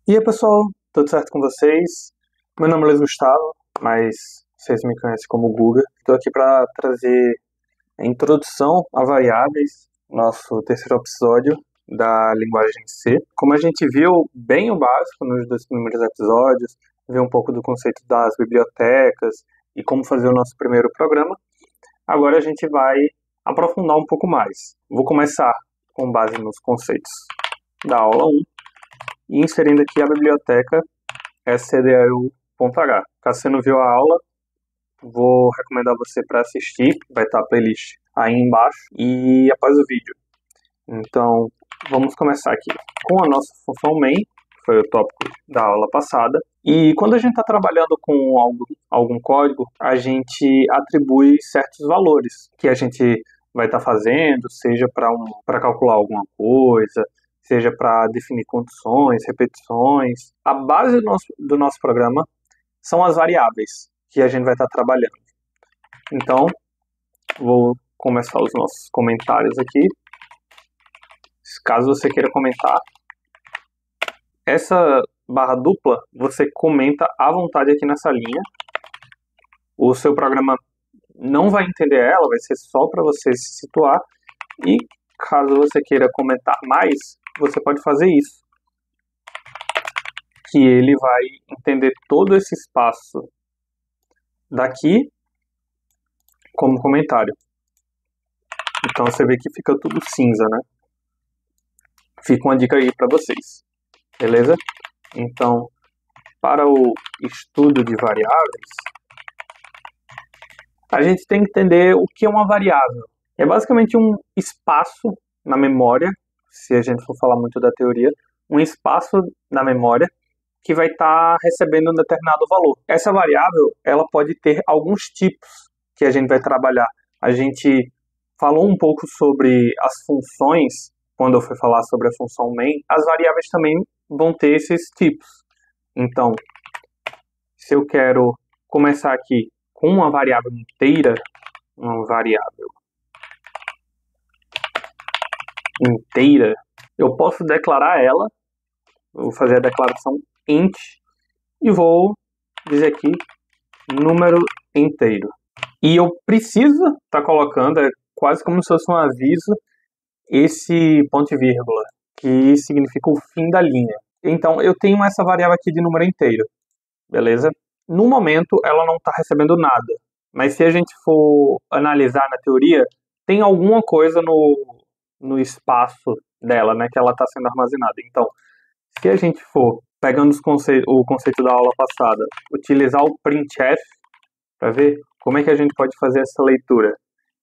E aí pessoal, tudo certo com vocês? Meu nome é Luiz Gustavo, mas vocês me conhecem como Guga. Estou aqui para trazer a introdução a variáveis, nosso terceiro episódio da linguagem C. Como a gente viu bem o básico nos dois primeiros episódios, viu um pouco do conceito das bibliotecas e como fazer o nosso primeiro programa, agora a gente vai aprofundar um pouco mais. Vou começar com base nos conceitos da aula 1 e inserindo aqui a biblioteca stdio.h. Caso você não viu a aula, vou recomendar você para assistir, vai estar a playlist aí embaixo e após o vídeo. Então, vamos começar aqui com a nossa função main, que foi o tópico da aula passada. E quando a gente está trabalhando com algum código, a gente atribui certos valores que a gente vai estar fazendo, seja para calcular alguma coisa, seja para definir condições, repetições. A base do nosso programa são as variáveis que a gente vai estar trabalhando. Então, vou começar os nossos comentários aqui. Caso você queira comentar, essa barra dupla você comenta à vontade aqui nessa linha. O seu programa não vai entender ela, vai ser só para você se situar. E caso você queira comentar mais, você pode fazer isso, que ele vai entender todo esse espaço daqui como comentário. Então você vê que fica tudo cinza, né? Fica uma dica aí para vocês, beleza? Então, para o estudo de variáveis, a gente tem que entender o que é uma variável. É basicamente um espaço na memória, se a gente for falar muito da teoria, um espaço na memória que vai estar recebendo um determinado valor. Essa variável, ela pode ter alguns tipos que a gente vai trabalhar. A gente falou um pouco sobre as funções, quando eu fui falar sobre a função main, as variáveis também vão ter esses tipos. Então, se eu quero começar aqui com uma variável inteira, eu posso declarar ela, vou fazer a declaração int, e vou dizer aqui número inteiro. E eu preciso estar colocando, é quase como se fosse um aviso, esse ponto e vírgula, que significa o fim da linha. Então, eu tenho essa variável aqui de número inteiro, beleza? No momento, ela não está recebendo nada, mas se a gente for analisar na teoria, tem alguma coisa no espaço dela, né, que ela está sendo armazenada. Então, se a gente for, pegando o conceito da aula passada, utilizar o printf, para ver como é que a gente pode fazer essa leitura.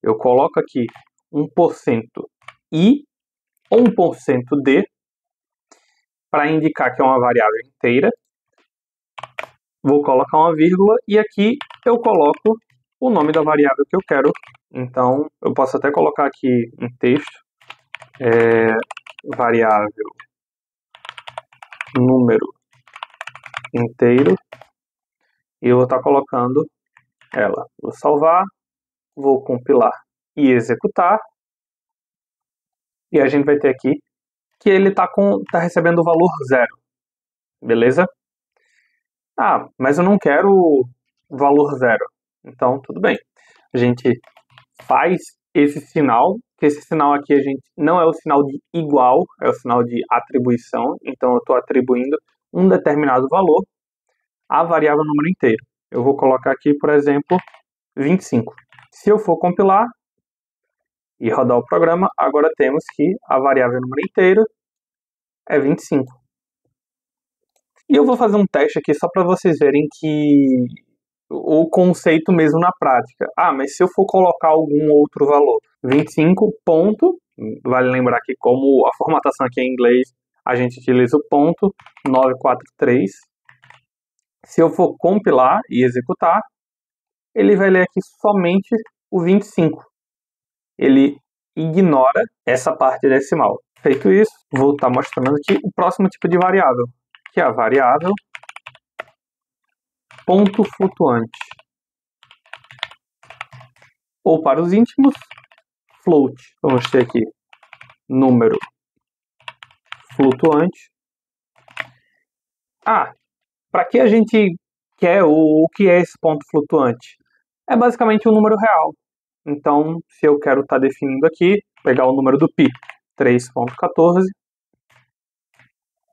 Eu coloco aqui 1% i ou 1% d, para indicar que é uma variável inteira. Vou colocar uma vírgula e aqui eu coloco o nome da variável que eu quero. Então, eu posso até colocar aqui um texto, variável número inteiro, e eu vou estar colocando ela. Vou salvar, vou compilar e executar, e a gente vai ter aqui que ele está recebendo o valor 0, beleza? Ah, mas eu não quero o valor 0, então tudo bem. A gente faz esse sinal, que esse sinal aqui a gente não é o sinal de igual, é o sinal de atribuição, então eu estou atribuindo um determinado valor à variável número inteiro. Eu vou colocar aqui, por exemplo, 25. Se eu for compilar e rodar o programa, agora temos que a variável número inteiro é 25. E eu vou fazer um teste aqui só para vocês verem que o conceito mesmo na prática. Ah, mas se eu for colocar algum outro valor, 25 ponto, vale lembrar que como a formatação aqui é em inglês, a gente utiliza o ponto 943. Se eu for compilar e executar, ele vai ler aqui somente o 25. Ele ignora essa parte decimal. Feito isso, vou estar mostrando aqui o próximo tipo de variável, que é a variável ponto flutuante. Ou para os íntimos, float. Vamos ter aqui número flutuante. Para que a gente quer o que é esse ponto flutuante? É basicamente um número real. Então, se eu quero estar definindo aqui, pegar o número do π, 3.14,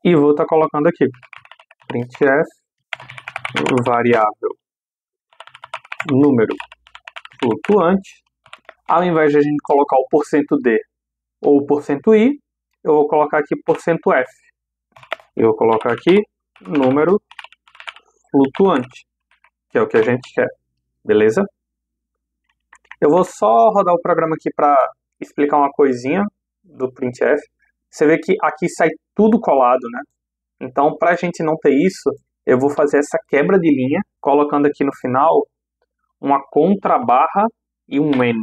e vou estar colocando aqui, printf, variável, número flutuante. Ao invés de a gente colocar o %d ou o %i, eu vou colocar aqui %f. Eu vou colocar aqui número flutuante, que é o que a gente quer, beleza? Eu vou só rodar o programa aqui para explicar uma coisinha do printf. Você vê que aqui sai tudo colado, né? Então, para a gente não ter isso, eu vou fazer essa quebra de linha, colocando aqui no final uma contrabarra e um N.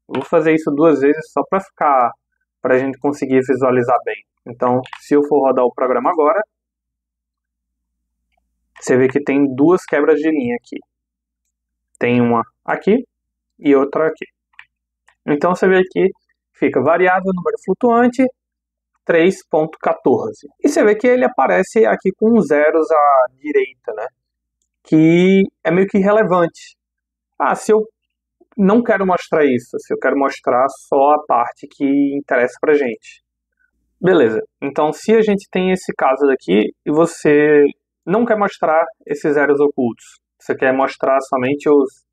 Eu vou fazer isso 2 vezes só para a gente conseguir visualizar bem. Então, se eu for rodar o programa agora, você vê que tem 2 quebras de linha aqui. Tem uma aqui e outra aqui. Então, você vê que fica variável, número flutuante, 3.14. E você vê que ele aparece aqui com zeros à direita, né? Que é meio que irrelevante. Se eu não quero mostrar isso, se eu quero mostrar só a parte que interessa pra gente. Beleza, então se a gente tem esse caso daqui e você não quer mostrar esses zeros ocultos, você quer mostrar somente os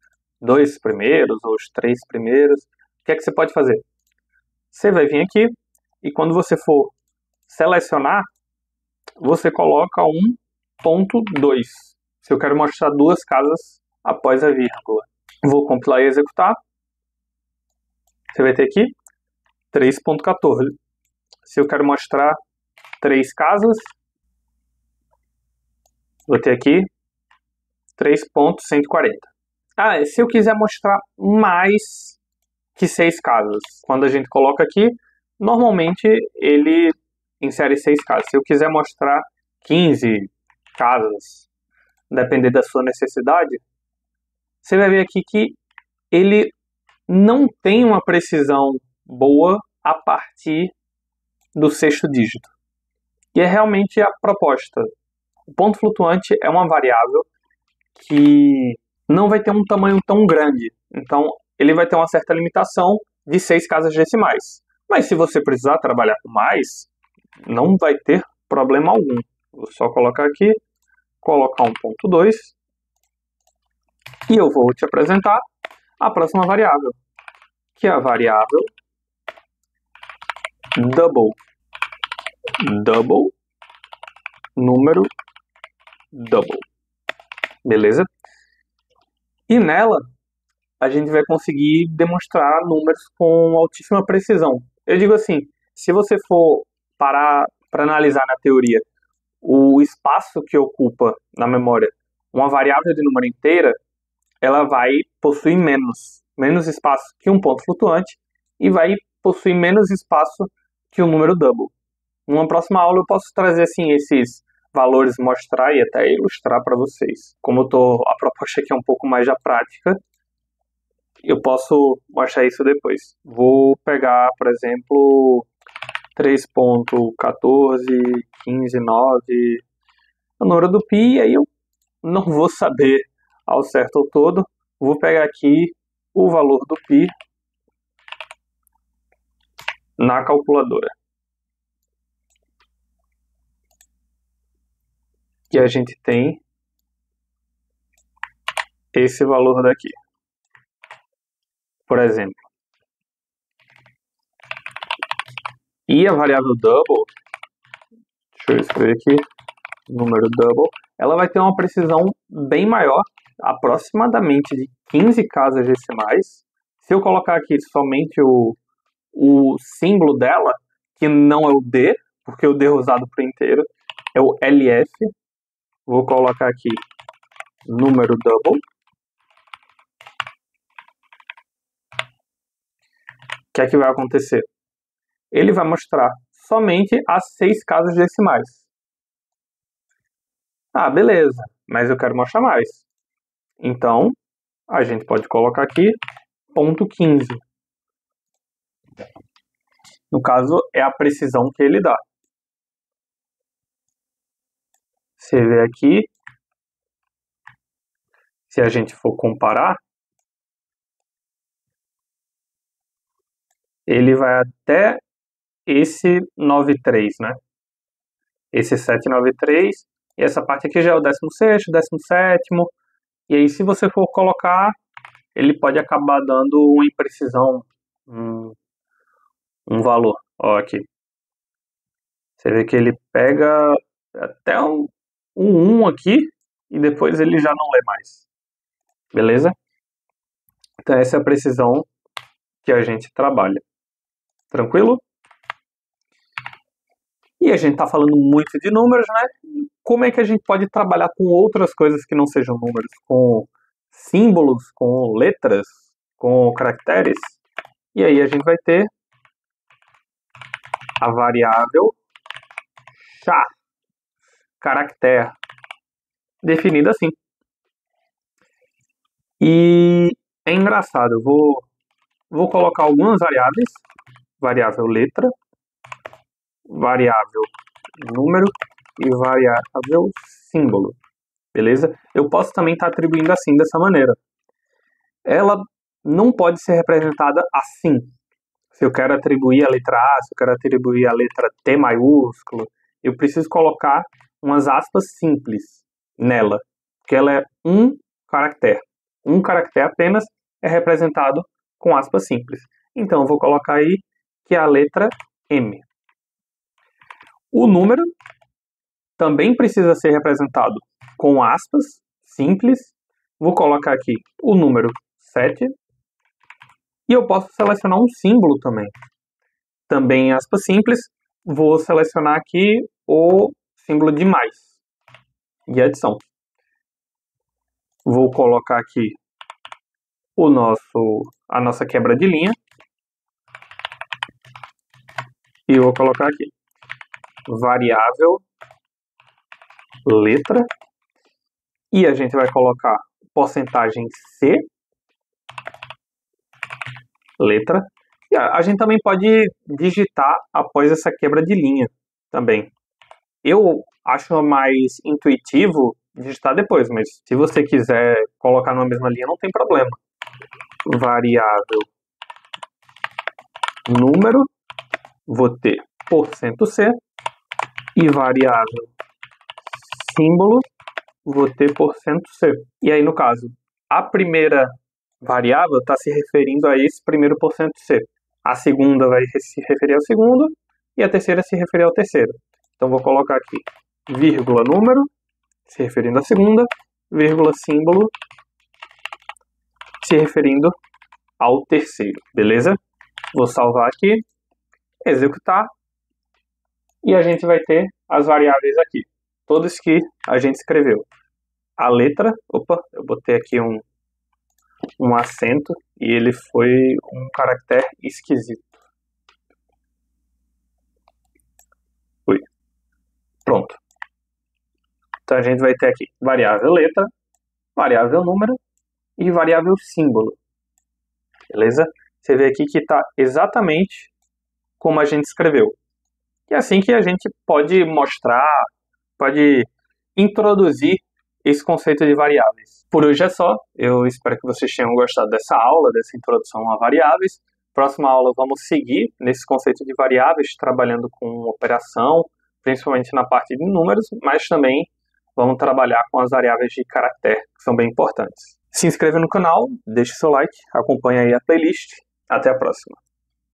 2 primeiros ou os 3 primeiros, o que é que você pode fazer? Você vai vir aqui e quando você for selecionar, você coloca 1.2. Se eu quero mostrar 2 casas após a vírgula. Vou compilar e executar. Você vai ter aqui 3.14. Se eu quero mostrar 3 casas, vou ter aqui 3.140. Se eu quiser mostrar mais que 6 casas, quando a gente coloca aqui, normalmente ele insere 6 casas. Se eu quiser mostrar 15 casas, depender da sua necessidade, você vai ver aqui que ele não tem uma precisão boa a partir do 6º dígito. E é realmente a proposta. O ponto flutuante é uma variável que não vai ter um tamanho tão grande. Então, ele vai ter uma certa limitação de 6 casas decimais. Mas se você precisar trabalhar com mais, não vai ter problema algum. Vou só colocar aqui, colocar 1.2 e eu vou te apresentar a próxima variável, que é a variável double. Double, número double. Beleza? E nela, a gente vai conseguir demonstrar números com altíssima precisão. Eu digo assim, se você for parar para analisar na teoria o espaço que ocupa na memória uma variável de número inteira, ela vai possuir menos espaço que um ponto flutuante e vai possuir menos espaço que o número double. Numa próxima aula eu posso trazer assim esses valores, mostrar e até ilustrar para vocês. Como a proposta aqui é um pouco mais da prática, eu posso mostrar isso depois. Vou pegar, por exemplo, 3.14, 15, 9, o número do π, e aí eu não vou saber ao certo ou todo. Vou pegar aqui o valor do π na calculadora. E a gente tem esse valor daqui. Por exemplo. E a variável double, deixa eu escrever aqui, número double, ela vai ter uma precisão bem maior, aproximadamente de 15 casas decimais. Se eu colocar aqui somente o símbolo dela, que não é o D, porque o D é usado por inteiro, é o LF. Vou colocar aqui número double. O que é que vai acontecer? Ele vai mostrar somente as 6 casas decimais. Beleza, mas eu quero mostrar mais. Então, a gente pode colocar aqui ponto 15. No caso, é a precisão que ele dá. Você vê aqui, se a gente for comparar, ele vai até esse 93, né? Esse 793, e essa parte aqui já é o 16º, 17º, e aí se você for colocar, ele pode acabar dando uma imprecisão, um valor. Ó, aqui. Você vê que ele pega até um 1 aqui, e depois ele já não lê mais. Beleza? Então essa é a precisão que a gente trabalha. Tranquilo? E a gente está falando muito de números, né? Como é que a gente pode trabalhar com outras coisas que não sejam números? Com símbolos, com letras, com caracteres? E aí a gente vai ter a variável char, caractere, definida assim. E é engraçado, eu vou colocar algumas variáveis, variável letra, variável número e variável símbolo, beleza? Eu posso também estar atribuindo assim, dessa maneira. Ela não pode ser representada assim. Se eu quero atribuir a letra A, se eu quero atribuir a letra T maiúsculo, eu preciso colocar umas aspas simples nela, porque ela é um caractere. Um caractere apenas é representado com aspas simples. Então, eu vou colocar aí que é a letra M. O número também precisa ser representado com aspas simples. Vou colocar aqui o número 7. E eu posso selecionar um símbolo também. Também em aspas simples, vou selecionar aqui o símbolo de mais e adição. Vou colocar aqui a nossa quebra de linha. E vou colocar aqui variável letra. E a gente vai colocar porcentagem C, letra. E a gente também pode digitar após essa quebra de linha também. Eu acho mais intuitivo digitar depois, mas se você quiser colocar numa mesma linha, não tem problema. Variável número, vou ter %C, e variável símbolo, vou ter %C. E aí, no caso, a primeira variável está se referindo a esse primeiro %C. A segunda vai se referir ao segundo, e a terceira se referir ao terceiro. Então, vou colocar aqui, vírgula número, se referindo à segunda, vírgula símbolo, se referindo ao terceiro, beleza? Vou salvar aqui, executar, e a gente vai ter as variáveis aqui, todas que a gente escreveu. A letra, opa, eu botei aqui um acento, e ele foi um caractere esquisito. Ui. Pronto. Então a gente vai ter aqui variável letra, variável número e variável símbolo. Beleza? Você vê aqui que está exatamente como a gente escreveu. E é assim que a gente pode mostrar, pode introduzir esse conceito de variáveis. Por hoje é só. Eu espero que vocês tenham gostado dessa aula, dessa introdução a variáveis. Próxima aula vamos seguir nesse conceito de variáveis, trabalhando com operação, principalmente na parte de números, mas também vamos trabalhar com as variáveis de caractere, que são bem importantes. Se inscreva no canal, deixe seu like, acompanhe aí a playlist. Até a próxima.